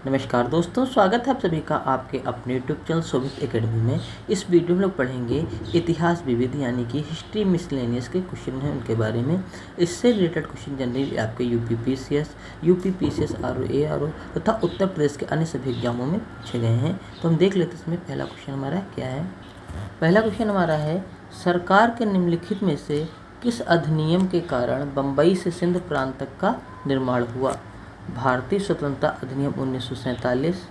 नमस्कार दोस्तों, स्वागत है आप सभी का आपके अपने यूट्यूब चैनल शोभित एकेडमी में। इस वीडियो में लोग पढ़ेंगे इतिहास विविध यानी कि हिस्ट्री मिसलेनियस के क्वेश्चन हैं उनके बारे में। इससे रिलेटेड क्वेश्चन जनरली आपके यूपी पीसीएस आरओ तथा उत्तर प्रदेश के अन्य सभी एग्जामों में पूछे गए हैं। तो हम देख लेते हैं इसमें पहला क्वेश्चन हमारा क्या है। पहला क्वेश्चन हमारा है, सरकार के निम्नलिखित में से किस अधिनियम के कारण बम्बई से सिंध प्रांत तक का निर्माण हुआ? भारतीय स्वतंत्रता अधिनियम 1947,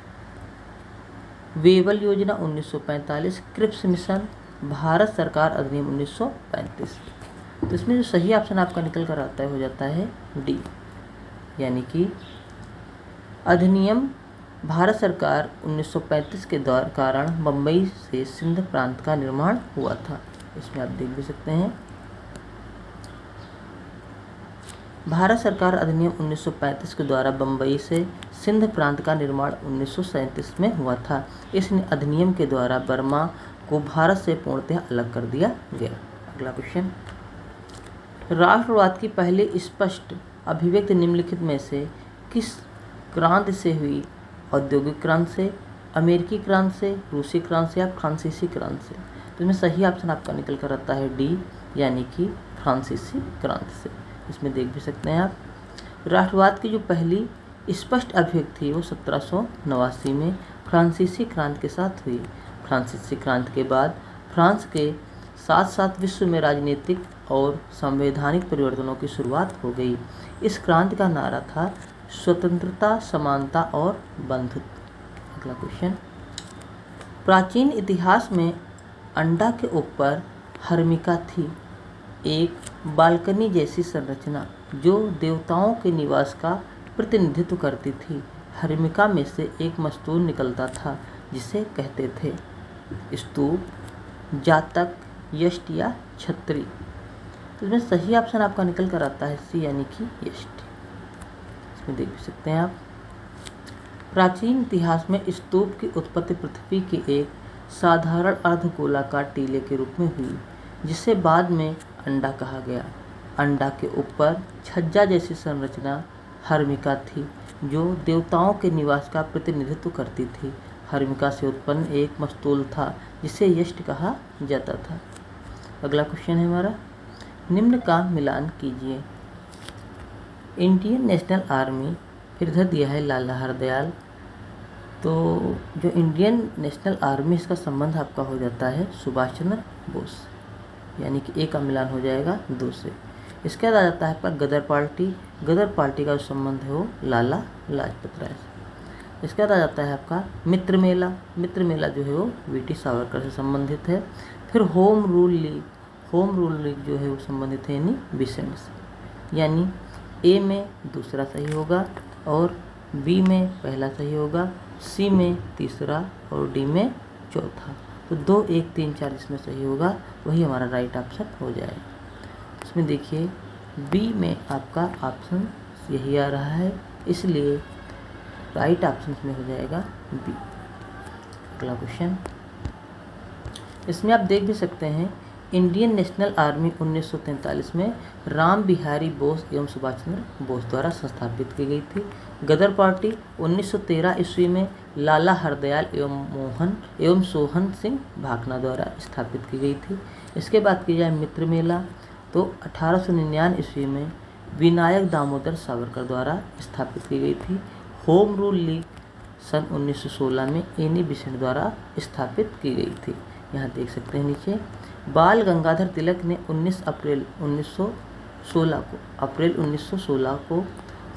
वेवल योजना 1945, क्रिप्स मिशन, भारत सरकार अधिनियम 1935। तो इसमें जो सही ऑप्शन आपका निकल कर आता है हो जाता है डी, यानी कि अधिनियम भारत सरकार 1935 के कारण बम्बई से सिंध प्रांत का निर्माण हुआ था। इसमें आप देख भी सकते हैं भारत सरकार अधिनियम 1935 के द्वारा बम्बई से सिंध प्रांत का निर्माण 1937 में हुआ था। इस अधिनियम के द्वारा बर्मा को भारत से पूर्णतः अलग कर दिया गया। अगला क्वेश्चन, राष्ट्रवाद की पहली स्पष्ट अभिव्यक्ति निम्नलिखित में से किस क्रांति से हुई? औद्योगिक क्रांति से, अमेरिकी क्रांति से, रूसी क्रांति से या फ्रांसीसी क्रांति से? तो इसमें सही ऑप्शन आपका निकल कर आता है डी, यानी कि फ्रांसीसी क्रांति से। इसमें देख भी सकते हैं आप, राष्ट्रवाद की जो पहली स्पष्ट अभिव्यक्ति थी वो 1789 में फ्रांसीसी क्रांति के साथ हुई। फ्रांसीसी क्रांति के बाद फ्रांस के साथ साथ विश्व में राजनीतिक और संवैधानिक परिवर्तनों की शुरुआत हो गई। इस क्रांति का नारा था स्वतंत्रता, समानता और बंधुत्व। अगला क्वेश्चन, प्राचीन इतिहास में अंडा के ऊपर हर्मिका थी, एक बालकनी जैसी संरचना जो देवताओं के निवास का प्रतिनिधित्व करती थी। हर्मिका में से एक मस्तूल निकलता था जिसे कहते थे स्तूप, जातक, यष्ट या छत्री। तो इसमें सही ऑप्शन आपका निकल कर आता है सी, यानी कि यष्ट। इसमें देख भी सकते हैं आप, प्राचीन इतिहास में स्तूप की उत्पत्ति पृथ्वी के एक साधारण अर्धगोलाकार टीले के रूप में हुई, जिसे बाद में अंडा कहा गया। अंडा के ऊपर छज्जा जैसी संरचना हर्मिका थी जो देवताओं के निवास का प्रतिनिधित्व करती थी। हर्मिका से उत्पन्न एक मस्तूल था जिसे यष्ट कहा जाता था। अगला क्वेश्चन है हमारा, निम्न का मिलान कीजिए। इंडियन नेशनल आर्मी, फिर इधर दिया है लाला हरदयाल। तो जो इंडियन नेशनल आर्मी, इसका संबंध आपका हो जाता है सुभाष चंद्र बोस, यानी कि ए का मिलान हो जाएगा 2 से। इसके बाद आ जाता है आपका गदर पार्टी। गदर पार्टी का जो संबंध है वो लाला लाजपत राय से। इसके बाद आ जाता है आपका मित्र मेला। मित्र मेला जो है वो वीटी सावरकर से संबंधित है। फिर home rule league, home rule league जो है वो संबंधित है यानी बिसेंट से, यानी ए में दूसरा सही होगा और बी में पहला सही होगा, सी में तीसरा और डी में चौथा। तो 2, 1, 3, 4 जिसमें सही होगा वही हमारा राइट ऑप्शन हो जाएगा। इसमें देखिए बी में आपका ऑप्शन यही आ रहा है, इसलिए राइट ऑप्शन में हो जाएगा बी। अगला क्वेश्चन, इसमें आप देख भी सकते हैं इंडियन नेशनल आर्मी 1943 में राम बिहारी बोस एवं सुभाष चंद्र बोस द्वारा संस्थापित की गई थी। गदर पार्टी 1913 ईस्वी में लाला हरदयाल एवं सोहन सिंह भाकना द्वारा स्थापित की गई थी। इसके बाद की जाए मित्र मेला, तो 1899 ईस्वी में विनायक दामोदर सावरकर द्वारा स्थापित की गई थी। होम रूल लीग सन 1916 में एनी बिसेंट द्वारा स्थापित की गई थी। यहाँ देख सकते हैं नीचे, बाल गंगाधर तिलक ने 19 अप्रैल 1916 को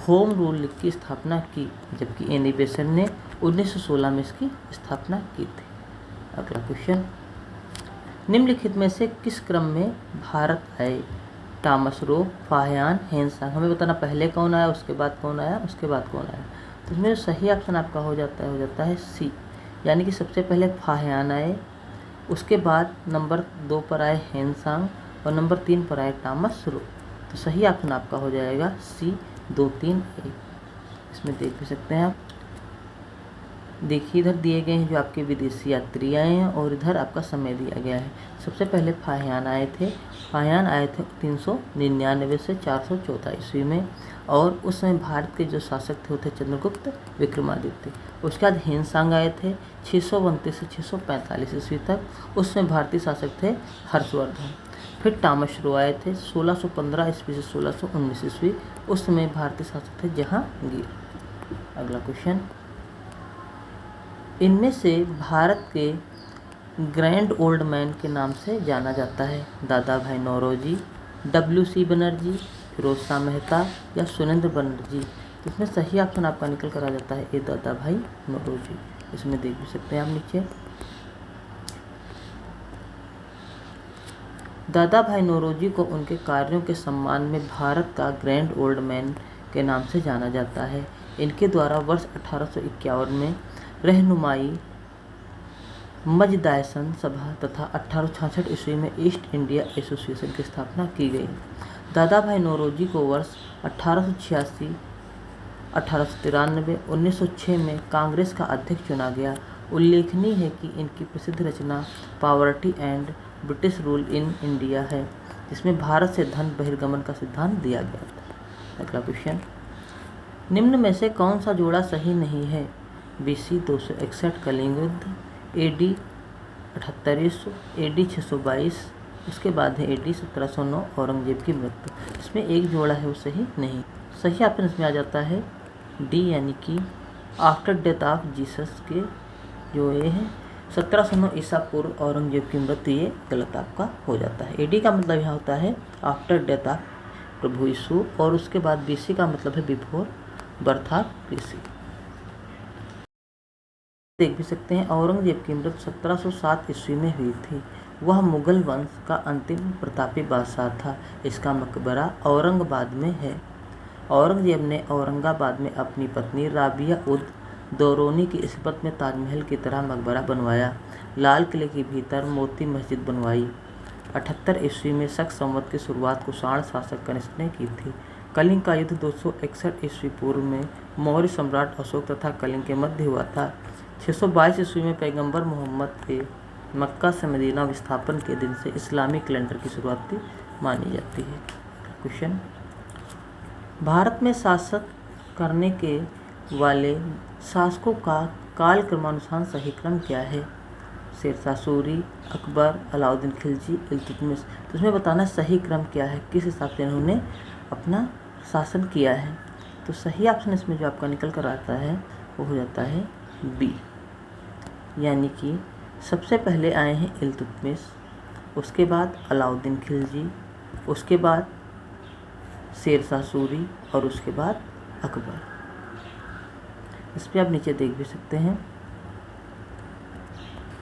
होम रूल लीग की स्थापना की, जबकि एनी बेसेंट ने 1916 में इसकी स्थापना की थी। अगला क्वेश्चन, निम्नलिखित में से किस क्रम में भारत आए? Thomas Roe, Fahien, Hiuen Tsang. हमें बताना पहले कौन आया, उसके बाद कौन आया, उसके बाद कौन आया। तो इसमें सही ऑप्शन आपका हो जाता है सी, यानी कि सबसे पहले फाहियान आए, उसके बाद नंबर 2 पर आए हेनसांग और नंबर 3 पर आए टॉमस रो। तो सही ऑप्शन आपका हो जाएगा सी, 2, 3, 1। इसमें देख भी सकते हैं आप, देखिए इधर दिए गए हैं जो आपके विदेशी यात्री आए हैं और इधर आपका समय दिया गया है। सबसे पहले फाहियान आए थे। फाहियान आए थे 399 से 414 ईस्वी में और उस समय भारत के जो शासक थे वो थे चंद्रगुप्त विक्रमादित्य। उसके बाद हिंसांग आए थे 629 से 645 ईस्वी तक। उसमें भारतीय शासक थे हर्षवर्धन। फिर तामशरो आए थे 1615 ईस्वी से 1619 ईस्वी। उस समय भारतीय शासक थे जहांगीर। अगला क्वेश्चन, इनमें से भारत के ग्रैंड ओल्ड मैन के नाम से जाना जाता है दादा भाई नौरोजी, WC बनर्जी, फिरोज शाह मेहता या सुरेंद्र बनर्जी। तो इसमें सही ऑप्शन आपका निकल कर आ जाता है ए दादा भाई नौरोजी। इसमें देख भी सकते हैं आप नीचे। दादा भाई नौरोजी को उनके कार्यों के सम्मान में भारत का ग्रैंड ओल्ड मैन के नाम से जाना जाता है। इनके द्वारा वर्ष 1851 में रहनुमाई मजदायसन सभा तथा 1866 ईस्वी में ईस्ट इंडिया एसोसिएशन की स्थापना की गई। दादा भाई नौरोजी को वर्ष 1886, 1893, 1906 में कांग्रेस का अध्यक्ष चुना गया। उल्लेखनीय है कि इनकी प्रसिद्ध रचना poverty and British rule in India है, जिसमें भारत से धन बहिर्गमन का सिद्धांत दिया गया था। अगला क्वेश्चन, निम्न में से कौन सा जोड़ा सही नहीं है? BC 261 कलिंग युद्ध, AD 7800, AD 622, उसके बाद है AD 1709 औरंगजेब की मृत्यु। इसमें एक जोड़ा है वो सही नहीं। सही ऑप्शन इसमें आ जाता है D यानी कि आफ्टर डेथ ऑफ जीसस के जो ये है 1709 ईसा पूर्व औरंगजेब की मृत्यु, ये गलत आपका हो जाता है। AD का मतलब यहाँ होता है आफ्टर डेथ ऑफ प्रभु यीशु और उसके बाद BC का मतलब है बिफोर बर्थ ऑफ कृषि। देख भी सकते हैं औरंगजेब की मृत्यु 1707 ईस्वी में हुई थी। वह मुगल वंश का अंतिम प्रतापी बादशाह था। इसका मकबरा औरंगाबाद में है। औरंगजेब ने औरंगाबाद में अपनी पत्नी राबिया उद दौरानी की इस्पत में ताजमहल की तरह मकबरा बनवाया। लाल किले के भीतर मोती मस्जिद बनवाई। 78 ईस्वी में शक संवत की शुरुआत कुषाण शासक कनिष्क ने की थी। कलिंग का युद्ध 261 ईस्वी पूर्व में मौर्य सम्राट अशोक तथा कलिंग के मध्य हुआ था। 622 ईस्वी में पैगंबर मोहम्मद के मक्का से मदीना विस्थापन के दिन से इस्लामी कैलेंडर की शुरुआत मानी जाती है। क्वेश्चन, भारत में शासक करने के वाले शासकों का काल क्रमानुसार सही क्रम क्या है? शेरशाह सूरी, अकबर, अलाउद्दीन खिलजी, इल्तुतमिश। तो इसमें बताना सही क्रम क्या है, किस हिसाब से इन्होंने अपना शासन किया है। तो सही ऑप्शन इसमें जो आपका निकल कर आता है वो हो जाता है B, यानी कि सबसे पहले आए हैं इल्तुतमिश, उसके बाद अलाउद्दीन खिलजी, उसके बाद शेरशाह सूरी और उसके बाद अकबर। इस पर आप नीचे देख भी सकते हैं।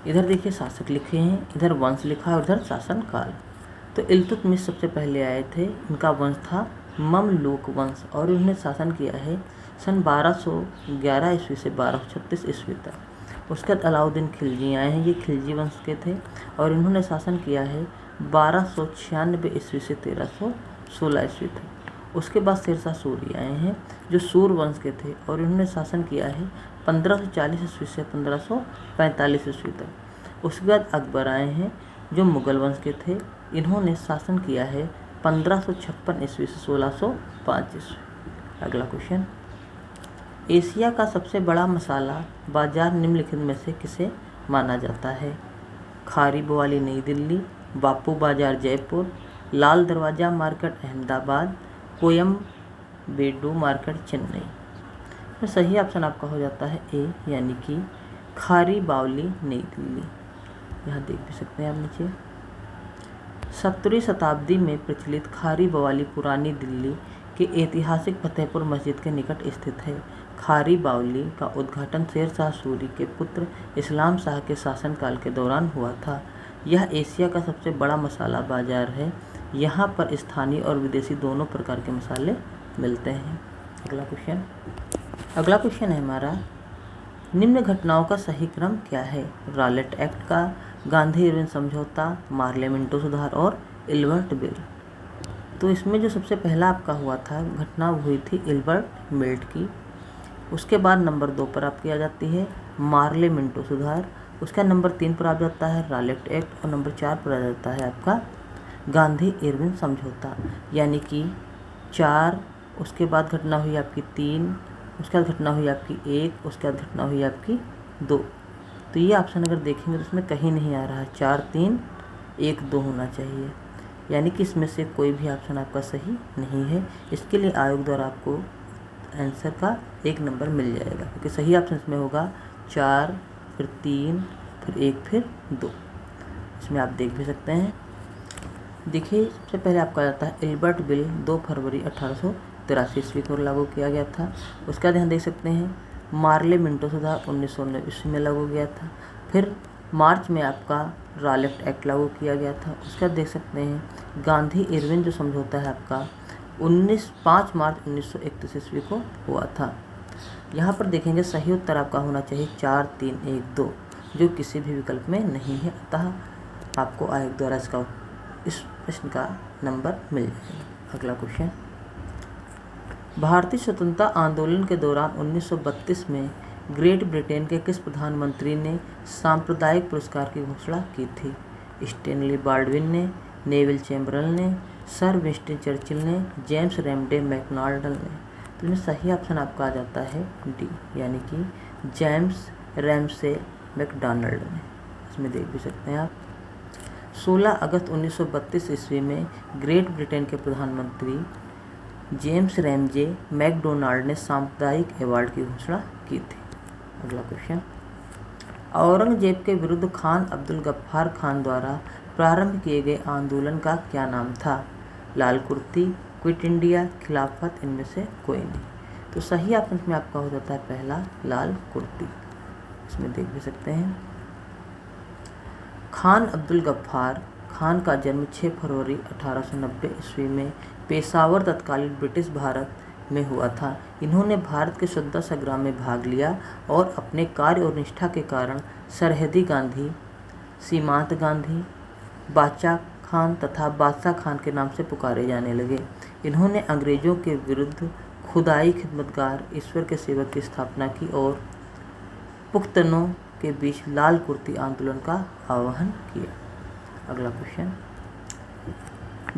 इधर देखिए शासक लिखे हैं, इधर वंश लिखा है और इधर शासन काल। तो इल्तुतमिश सबसे पहले आए थे। इनका वंश था ममलूक वंश और इन्होंने शासन किया है सन 1211 ईस्वी से 1236 ईस्वी तक। उसके बाद अलाउद्दीन खिलजी आए हैं। ये खिलजी वंश के थे और इन्होंने शासन किया है 1296 ईस्वी से 1316 ईस्वी तक। उसके बाद शेरशाह सूरी आए हैं जो सूर वंश के थे और इन्होंने शासन किया है 1540 ईस्वी से 1545 ईस्वी तक। उसके बाद अकबर आए हैं जो मुगल वंश के थे। इन्होंने शासन किया है 1556 ईस्वी से 1605 ईस्वी। अगला क्वेश्चन, एशिया का सबसे बड़ा मसाला बाजार निम्नलिखित में से किसे माना जाता है? खारी बोवाली नई दिल्ली, बापू बाजार जयपुर, लाल दरवाजा मार्केट अहमदाबाद, कोयम्बेडू मार्केट चेन्नई। तो सही ऑप्शन आपका हो जाता है ए, यानी कि खारी बावली नई दिल्ली। यहाँ देख भी सकते हैं आप नीचे। 17वीं शताब्दी में प्रचलित खारी बावली पुरानी दिल्ली के ऐतिहासिक फतेहपुर मस्जिद के निकट स्थित है। खारी बावली का उद्घाटन शेरशाह सूरी के पुत्र इस्लाम शाह के शासनकाल के दौरान हुआ था। यह एशिया का सबसे बड़ा मसाला बाजार है। यहाँ पर स्थानीय और विदेशी दोनों प्रकार के मसाले मिलते हैं। अगला क्वेश्चन है हमारा, निम्न घटनाओं का सही क्रम क्या है? रॉलेट एक्ट का, गांधी इरविन समझौता, मार्ले मिंटो सुधार और इल्बर्ट बिल। तो इसमें जो सबसे पहला आपका हुआ था घटना हुई थी इल्बर्ट मिल्ट की। उसके बाद नंबर 2 पर आपकी आ जाती है मार्ले मिंटो सुधार। उसका नंबर 3 पर आ जाता है रॉलेट एक्ट और नंबर 4 पर आ जाता है आपका गांधी इरविन समझौता। यानी कि 4, उसके बाद घटना हुई आपकी 3, उसके बाद घटना हुई आपकी 1, उसके बाद घटना हुई आपकी 2। तो ये ऑप्शन अगर देखेंगे तो इसमें कहीं नहीं आ रहा है, 4, 3, 1, 2 होना चाहिए। यानी कि इसमें से कोई भी ऑप्शन आपका सही नहीं है। इसके लिए आयोग द्वारा आपको आंसर का 1 नंबर मिल जाएगा, क्योंकि सही ऑप्शन इसमें होगा 4, फिर 3, फिर 1, फिर 2। इसमें आप देख भी सकते हैं। देखिए, सबसे पहले आपका आता है एल्बर्ट बिल 2 फरवरी 1883 ईस्वी को लागू किया गया था। उसका ध्यान देख सकते हैं मार्ले मिंटो सुधार 1919 ईस्वी में लागू किया था। फिर मार्च में आपका रॉलेट एक्ट लागू किया गया था। उसका देख सकते हैं गांधी इरविन जो समझौता है आपका 5 मार्च 1931 ईस्वी को हुआ था। यहाँ पर देखेंगे सही उत्तर आपका होना चाहिए 4, 3, 1, 2, जो किसी भी विकल्प में नहीं है। अतः आपको आयोग द्वारा इस प्रश्न का नंबर मिल जाएगा। अगला क्वेश्चन, भारतीय स्वतंत्रता आंदोलन के दौरान 1932 में ग्रेट ब्रिटेन के किस प्रधानमंत्री ने सांप्रदायिक पुरस्कार की घोषणा की थी? स्टैनली बाल्डविन ने, नेविल चैम्बरलेन ने, सर विंस्टन चर्चिल ने, जेम्स रैमडे मैकडॉनल्ड ने। तो इसमें सही ऑप्शन आपका आ जाता है डी, यानी कि जेम्स रैमसे मैकडॉनल्ड ने। इसमें देख भी सकते हैं आप। 16 अगस्त 1932 ईस्वी में ग्रेट ब्रिटेन के प्रधानमंत्री जेम्स रैमजे मैकडॉनल्ड ने सांप्रदायिक अवार्ड की घोषणा की थी। अगला क्वेश्चन, औरंगजेब के विरुद्ध खान अब्दुल गफ्फार खान द्वारा प्रारंभ किए गए आंदोलन का क्या नाम था? लाल कुर्ती, क्विट इंडिया, खिलाफत, इनमें से कोई नहीं। तो सही ऑप्शन में आपका हो जाता है पहला लाल कुर्ती। इसमें देख भी सकते हैं। खान अब्दुल गफ्फार खान का जन्म 6 फरवरी 1890 ईस्वी में पेशावर तत्कालीन ब्रिटिश भारत में हुआ था। इन्होंने भारत के स्वतंत्रता संग्राम में भाग लिया और अपने कार्य और निष्ठा के कारण सरहदी गांधी, सीमांत गांधी, बाचा खान तथा बादशाह खान के नाम से पुकारे जाने लगे। इन्होंने अंग्रेजों के विरुद्ध खुदाई खिदमतगार ईश्वर के सेवक की स्थापना की और पुख्तनों के बीच लाल कुर्ती आंदोलन का आह्वान किया। अगला क्वेश्चन,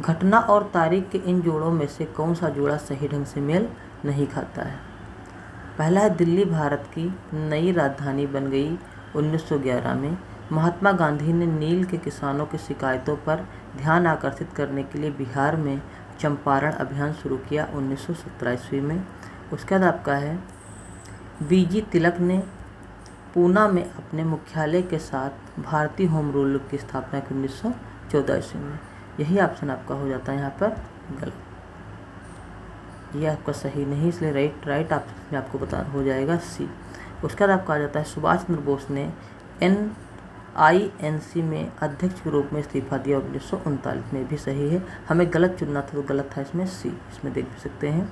घटना और तारीख के इन जोड़ों में से कौन सा जोड़ा सही ढंग से मेल नहीं खाता है? पहला है दिल्ली भारत की नई राजधानी बन गई 1911 में। महात्मा गांधी ने नील के किसानों की शिकायतों पर ध्यान आकर्षित करने के लिए बिहार में चंपारण अभियान शुरू किया 1917 ईस्वी में। उसके बाद आपका है बीजी तिलक ने पूना में अपने मुख्यालय के साथ भारतीय होम रूल लीग की स्थापना की 1914 ईस्वी में। यही ऑप्शन आपका हो जाता है यहाँ पर गलत। ये आपका सही नहीं, इसलिए राइट ऑप्शन में आपको बता हो जाएगा सी। उसके बाद आपका आ जाता है सुभाष चंद्र बोस ने NINC में अध्यक्ष के रूप में इस्तीफा दिया 1939 में। भी सही है, हमें गलत चुनना था तो गलत था इसमें सी। इसमें देख भी सकते हैं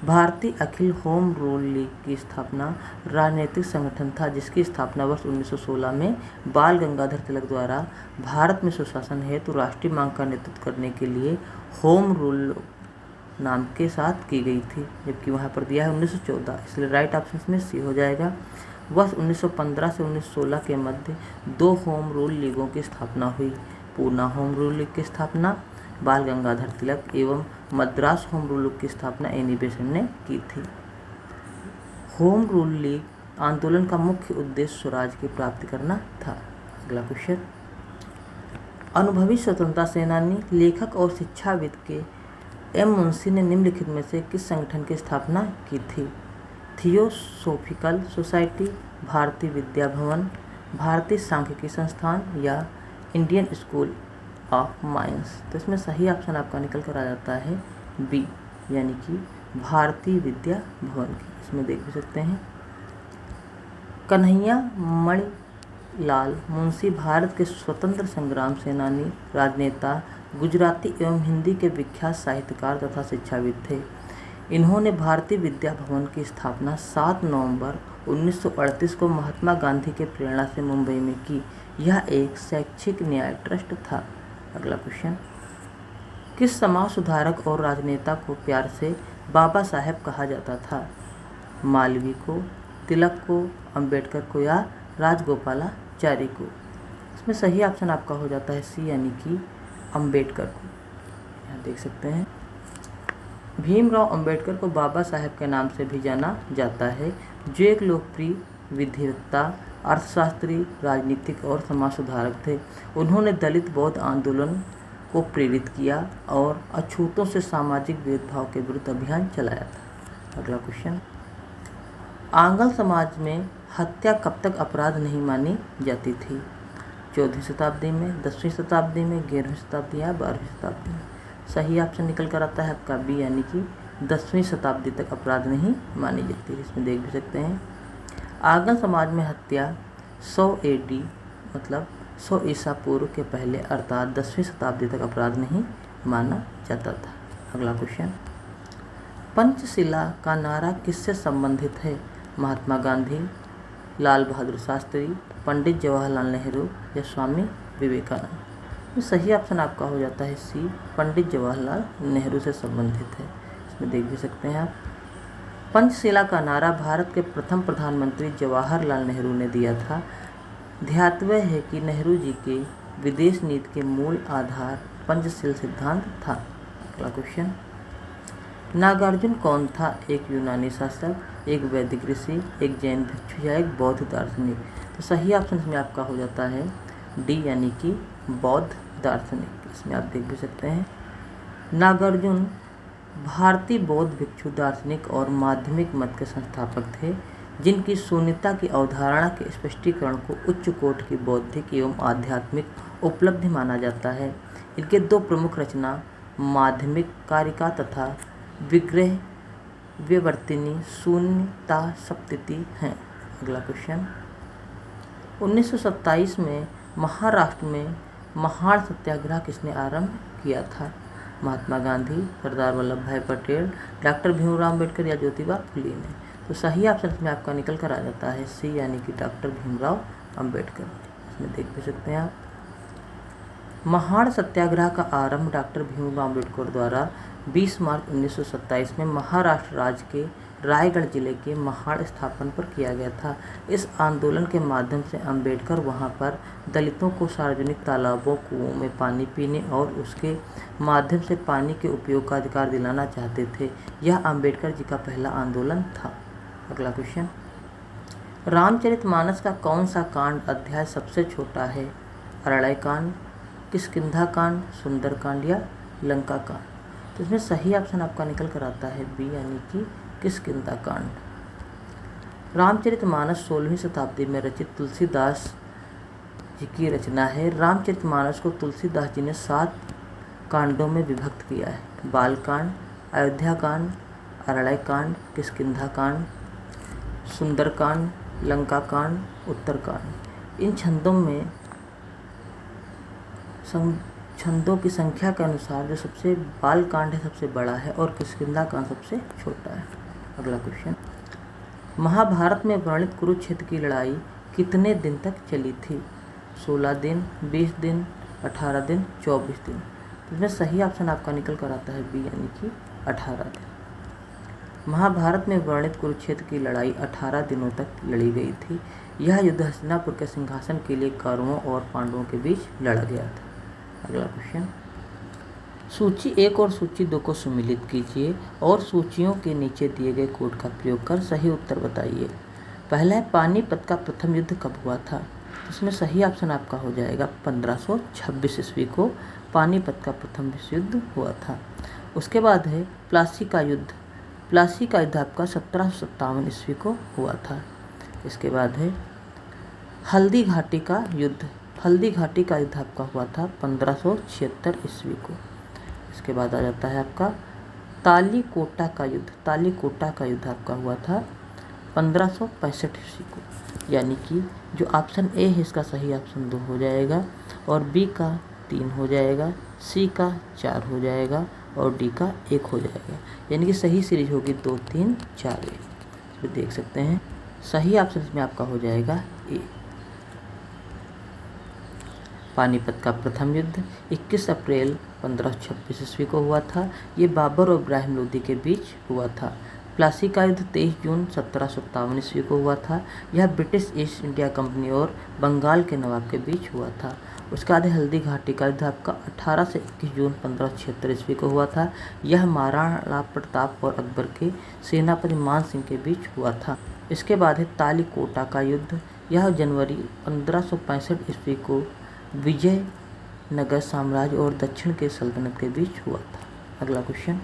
भारतीय अखिल होम रूल लीग की स्थापना राजनीतिक संगठन था जिसकी स्थापना वर्ष 1916 में बाल गंगाधर तिलक द्वारा भारत में सुशासन हेतु राष्ट्रीय मांग का नेतृत्व करने के लिए होम रूल नाम के साथ की गई थी, जबकि वहाँ पर दिया है 1914, इसलिए राइट ऑप्शन में सी हो जाएगा। वर्ष 1915 से 1916 के मध्य 2 होम रूल लीगों की स्थापना हुई। पूना होम रूल लीग की स्थापना बाल गंगाधर तिलक एवं मद्रास होम रूल लीग की स्थापना एनी बेसेंट ने की थी। होम रूल लीग आंदोलन का मुख्य उद्देश्य स्वराज की प्राप्ति करना था। अगला क्वेश्चन, अनुभवी स्वतंत्रता सेनानी, लेखक और शिक्षाविद के M. मुंशी ने निम्नलिखित में से किस संगठन की स्थापना की थी? थियोसोफिकल सोसाइटी, भारतीय विद्या भवन, भारतीय सांख्यिकी संस्थान या इंडियन स्कूल ऑफ माइंस। तो इसमें सही ऑप्शन आपका निकल कर आ जाता है बी, यानी कि भारतीय विद्या भवन की। इसमें देख भी सकते हैं कन्हैया मणिलाल मुंशी भारत के स्वतंत्र संग्राम सेनानी, राजनेता, गुजराती एवं हिंदी के विख्यात साहित्यकार तथा शिक्षाविद थे। इन्होंने भारतीय विद्या भवन की स्थापना 7 नवंबर 1938 को महात्मा गांधी के प्रेरणा से मुंबई में की। यह एक शैक्षिक न्याय ट्रस्ट था। अगला क्वेश्चन, किस समाज सुधारक और राजनेता को प्यार से बाबा साहेब कहा जाता था? मालवीय को, तिलक को, अंबेडकर को या राजगोपालाचारी को। इसमें सही ऑप्शन आपका हो जाता है सी यानी कि अंबेडकर को। यहाँ देख सकते हैं भीमराव अंबेडकर को बाबा साहेब के नाम से भी जाना जाता है, जो एक लोकप्रिय विधिवेत्ता, अर्थशास्त्री, राजनीतिक और समाज सुधारक थे। उन्होंने दलित बौद्ध आंदोलन को प्रेरित किया और अछूतों से सामाजिक भेदभाव के विरुद्ध अभियान चलाया था। अगला क्वेश्चन, आंगल समाज में हत्या कब तक अपराध नहीं मानी जाती थी? 14वीं शताब्दी में, 10वीं शताब्दी में, 11वीं शताब्दी या 12वीं शताब्दी में? सही ऑप्शन निकल कर आता है आपका बी यानी कि 10वीं शताब्दी तक अपराध नहीं मानी जाती है। इसमें देख भी सकते हैं आंगल समाज में हत्या 100 AD मतलब 100 ईसा पूर्व के पहले अर्थात 10वीं शताब्दी तक अपराध नहीं माना जाता था। अगला क्वेश्चन, पंचशिला का नारा किससे संबंधित है? महात्मा गांधी, लाल बहादुर शास्त्री, पंडित जवाहरलाल नेहरू या स्वामी विवेकानंद? तो सही ऑप्शन आपका हो जाता है सी, पंडित जवाहरलाल नेहरू से संबंधित है। इसमें देख भी सकते हैं आप पंचशिला का नारा भारत के प्रथम प्रधानमंत्री जवाहरलाल नेहरू ने दिया था। ध्यातव्य है कि नेहरू जी के विदेश नीति के मूल आधार पंचशील सिद्धांत था। अगला क्वेश्चन, नागार्जुन कौन था? एक यूनानी शासक, एक वैदिक ऋषि, एक जैन भिक्षु या एक बौद्ध दार्शनिक? तो सही ऑप्शन इसमें आपका हो जाता है डी यानी कि बौद्ध दार्शनिक। इसमें आप देख भी सकते हैं नागार्जुन भारतीय बौद्ध भिक्षु, दार्शनिक और माध्यमिक मत के संस्थापक थे, जिनकी शून्यता की अवधारणा के स्पष्टीकरण को उच्च कोटि की बौद्धिक एवं आध्यात्मिक उपलब्धि माना जाता है। इनके दो प्रमुख रचना माध्यमिक कारिका तथा विग्रह विवर्तिनी शून्यता सप्तति हैं। अगला क्वेश्चन, 1927 में महाराष्ट्र में महाड़ सत्याग्रह किसने आरंभ किया था? महात्मा गांधी, सरदार वल्लभ भाई पटेल, डॉक्टर भीमराव अम्बेडकर या ज्योतिबा फुले ने? तो सही ऑप्शन में आपका निकल कर आ जाता है सी यानी कि डॉक्टर भीमराव अम्बेडकर। इसमें देख भी सकते हैं आप महाड़ सत्याग्रह का आरंभ डॉक्टर भीमराव अम्बेडकर द्वारा 20 मार्च 1927 में महाराष्ट्र राज्य के रायगढ़ जिले के महाड़ स्थापन पर किया गया था। इस आंदोलन के माध्यम से अंबेडकर वहां पर दलितों को सार्वजनिक तालाबों, कुओं में पानी पीने और उसके माध्यम से पानी के उपयोग का अधिकार दिलाना चाहते थे। यह अंबेडकर जी का पहला आंदोलन था। अगला क्वेश्चन, रामचरितमानस का कौन सा कांड अध्याय सबसे छोटा है? अरण्य कांड, किष्किंधा कांड, सुंदर कांड या लंका कांड? तो इसमें सही ऑप्शन आपका निकल कर आता है बी यानी कि किष्किंधा कांड। रामचरितमानस 16वीं शताब्दी में रचित तुलसीदास जी की रचना है। रामचरितमानस को तुलसीदास जी ने 7 कांडों में विभक्त किया है। बाल कांड, अयोध्या कांड, अरण्य कांड, किष्किंधा कांड, सुंदर कांड, लंका कांड, उत्तर कांड। इन छंदों की संख्या के अनुसार जो सबसे बाल कांड है सबसे बड़ा है और किष्किंधा कांड सबसे छोटा है। अगला क्वेश्चन, महाभारत में वर्णित कुरुक्षेत्र की लड़ाई कितने दिन तक चली थी? 16 दिन, 20 दिन, 18 दिन, 24 दिन? इसमें सही ऑप्शन आपका निकल कर आता है बी यानी कि 18 दिन। महाभारत में वर्णित कुरुक्षेत्र की लड़ाई 18 दिनों तक लड़ी गई थी। यह युद्ध हस्तिनापुर के सिंहासन के लिए कौरवों और पांडवों के बीच लड़ा गया था। अगला क्वेश्चन, सूची 1 और सूची 2 को सम्मिलित कीजिए और सूचियों के नीचे दिए गए कोड का प्रयोग कर सही उत्तर बताइए। पहला है पानीपत का प्रथम युद्ध कब हुआ था? इसमें सही ऑप्शन आपका हो जाएगा 1526 ईस्वी को पानीपत का प्रथम विश्व युद्ध हुआ था। उसके बाद है प्लासी का युद्ध। प्लासी का युद्ध आपका 1757 ईस्वी को हुआ था। इसके बाद है हल्दी घाटी का युद्ध। हल्दी घाटी का युद्ध आपका हुआ था 1576 ईस्वी को। इसके बाद आ जाता है आपका तालीकोटा का युद्ध। तालीकोटा का युद्ध आपका हुआ था 1565 ईस्वी को। यानी कि जो ऑप्शन ए है इसका सही ऑप्शन 2 हो जाएगा और बी का 3 हो जाएगा, सी का 4 हो जाएगा और डी का 1 हो जाएगा। यानी कि सही सीरीज होगी 2, 3, 4 ए। देख सकते हैं सही ऑप्शन में आपका हो जाएगा ए। पानीपत का प्रथम युद्ध 21 अप्रैल 1526 ईस्वी को हुआ था। ये बाबर और इब्राहिम लोदी के बीच हुआ था। प्लासी का युद्ध 23 जून 1757 ईस्वी को हुआ था। यह ब्रिटिश ईस्ट इंडिया कंपनी और बंगाल के नवाब के बीच हुआ था। उसके बाद हल्दी घाटी का युद्ध आपका 18 से 21 जून 1576 ईस्वी को हुआ था। यह महाराणा प्रताप और अकबर के सेनापति मान सिंह के बीच हुआ था। इसके बाद है तालीकोटा का युद्ध। यह जनवरी 1565 ईस्वी को विजयनगर साम्राज्य और दक्षिण के सल्तनत के बीच हुआ था। अगला क्वेश्चन,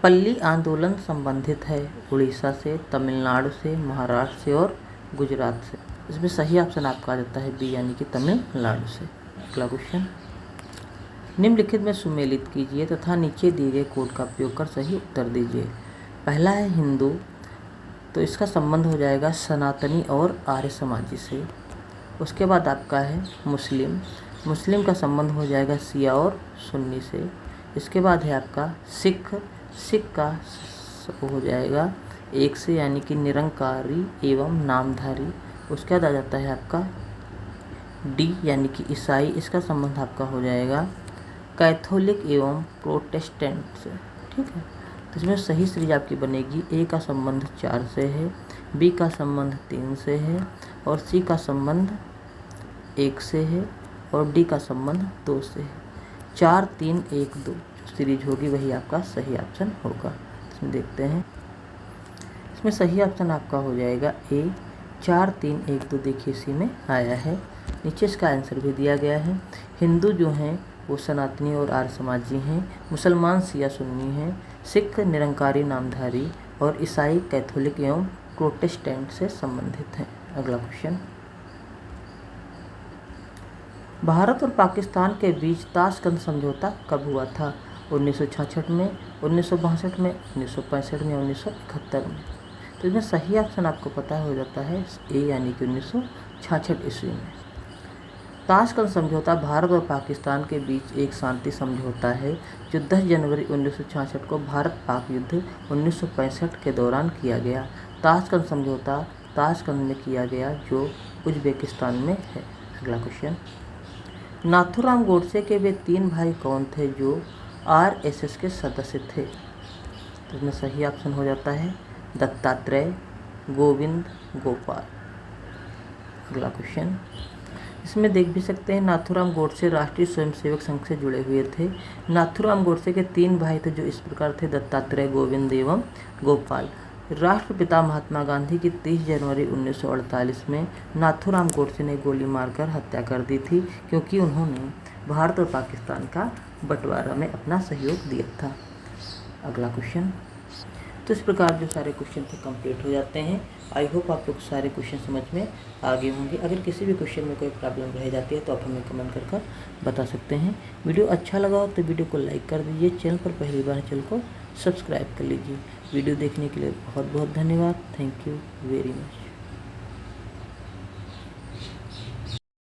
पल्ली आंदोलन संबंधित है उड़ीसा से, तमिलनाडु से, महाराष्ट्र से और गुजरात से। इसमें सही ऑप्शन आपका आ जाता है बी यानी कि तमिलनाडु से। अगला क्वेश्चन, निम्नलिखित में सुमेलित कीजिए तथा नीचे दिए गए कोड का उपयोग कर सही उत्तर दीजिए। पहला है हिंदू, तो इसका संबंध हो जाएगा सनातनी और आर्य समाजी से। उसके बाद आपका है मुस्लिम, मुस्लिम का संबंध हो जाएगा शिया और सुन्नी से। इसके बाद है आपका सिख, सिख का हो जाएगा एक से यानी कि निरंकारी एवं नामधारी। उसके बाद आ जाता है आपका डी यानी कि ईसाई, इसका संबंध आपका हो जाएगा कैथोलिक एवं प्रोटेस्टेंट से। ठीक है, तो इसमें सही सीरीज आपकी बनेगी ए का संबंध 4 से है, बी का संबंध 3 से है और सी का संबंध 1 से है और डी का संबंध 2 से है। 4 3 1 2 जो सीरीज होगी वही आपका सही ऑप्शन होगा। इसमें देखते हैं, इसमें सही ऑप्शन आपका हो जाएगा ए 4 3 1 2। देखिए इसी में आया है, नीचे इसका आंसर भी दिया गया है। हिंदू जो हैं वो सनातनी और आर्य समाजी हैं, मुसलमान शिया सुन्नी हैं, सिख निरंकारी नामधारी और ईसाई कैथोलिक एवं प्रोटेस्टेंट से संबंधित हैं। अगला क्वेश्चन, भारत और पाकिस्तान के बीच ताशकंद समझौता कब हुआ था? 1966 में, 1962 में, 1965 में, 1971 में। तो इसमें सही ऑप्शन आपको पता हो जाता है ए यानी कि 1966 ईस्वी में। ताशकंद समझौता भारत और पाकिस्तान के बीच एक शांति समझौता है जो 10 जनवरी 1966 को भारत पाक युद्ध 1965 के दौरान किया गया। ताशकंद समझौता ताशकंद में किया गया जो उज्बेकिस्तान में है। अगला क्वेश्चन, नाथूराम गोडसे के वे 3 भाई कौन थे जो आरएसएस के सदस्य थे? तो इसमें सही ऑप्शन हो जाता है दत्तात्रेय, गोविंद, गोपाल। अगला क्वेश्चन, इसमें देख भी सकते हैं नाथूराम गोडसे राष्ट्रीय स्वयंसेवक संघ से जुड़े हुए थे। नाथूराम गोडसे के 3 भाई थे जो इस प्रकार थे दत्तात्रेय, गोविंद एवं गोपाल। राष्ट्रपिता महात्मा गांधी की 30 जनवरी 1948 में नाथूराम गोडसे ने गोली मारकर हत्या कर दी थी क्योंकि उन्होंने भारत और पाकिस्तान का बंटवारा में अपना सहयोग दिया था। अगला क्वेश्चन, तो इस प्रकार जो सारे क्वेश्चन थे कंप्लीट हो जाते हैं। आई होप आप लोग सारे क्वेश्चन समझ में आ गए होंगे। अगर किसी भी क्वेश्चन में कोई प्रॉब्लम रह जाती है तो आप हमें कमेंट कर बता सकते हैं। वीडियो अच्छा लगा हो तो वीडियो को लाइक कर दीजिए, चैनल पर पहली बार चैनल को सब्सक्राइब कर लीजिए। वीडियो देखने के लिए बहुत बहुत धन्यवाद। Thank you very much.